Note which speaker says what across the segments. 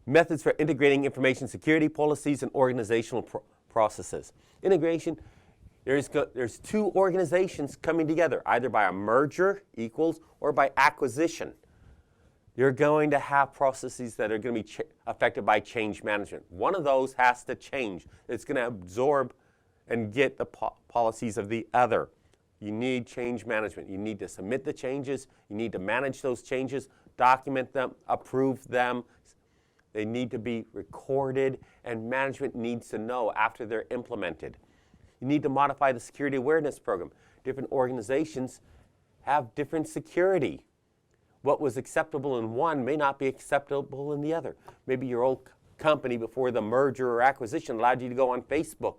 Speaker 1: Methods for integrating information security policies and organizational processes. Integration, there's two organizations coming together, either by a merger equals or by acquisition. You're going to have processes that are going to be affected by change management. One of those has to change. It's going to absorb and get the policies of the other. You need change management. You need to submit the changes. You need to manage those changes, document them, approve them. They need to be recorded, and management needs to know after they're implemented. You need to modify the security awareness program. Different organizations have different security. What was acceptable in one may not be acceptable in the other. Maybe your old company before the merger or acquisition allowed you to go on Facebook.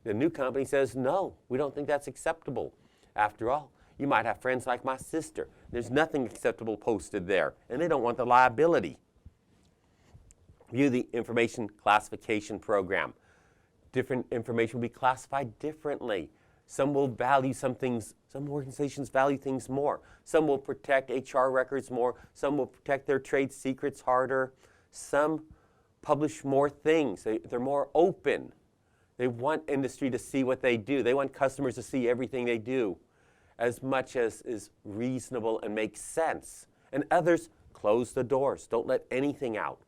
Speaker 1: The new company says, no, we don't think that's acceptable. After all, you might have friends like my sister. There's nothing acceptable posted there, and they don't want the liability. View the information classification program. Different information will be classified differently. Some will value some things, some organizations value things more. Some will protect HR records more. Some will protect their trade secrets harder. Some publish more things. They're more open. They want industry to see what they do. They want customers to see everything they do as much as is reasonable and makes sense. And others close the doors. Don't let anything out.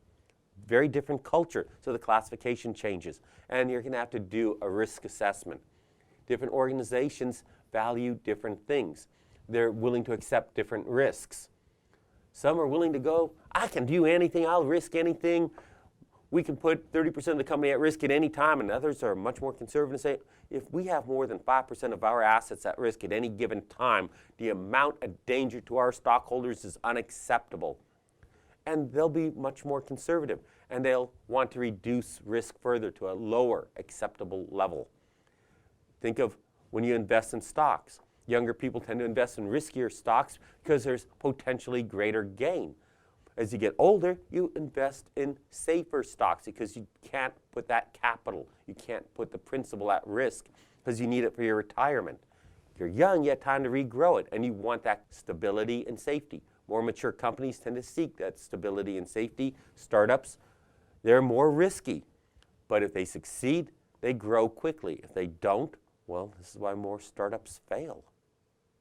Speaker 1: Very different culture, so the classification changes. And you're going to have to do a risk assessment. Different organizations value different things. They're willing to accept different risks. Some are willing to go, I can do anything, I'll risk anything. We can put 30% of the company at risk at any time, and others are much more conservative and say, if we have more than 5% of our assets at risk at any given time, the amount of danger to our stockholders is unacceptable. And they'll be much more conservative, and they'll want to reduce risk further to a lower acceptable level. Think of when you invest in stocks. Younger people tend to invest in riskier stocks because there's potentially greater gain. As you get older, you invest in safer stocks because you can't put that capital, you can't put the principal at risk because you need it for your retirement. If you're young, you have time to regrow it, and you want that stability and safety. More mature companies tend to seek that stability and safety. Startups, they're more risky. But if they succeed, they grow quickly. If they don't, well, this is why more startups fail.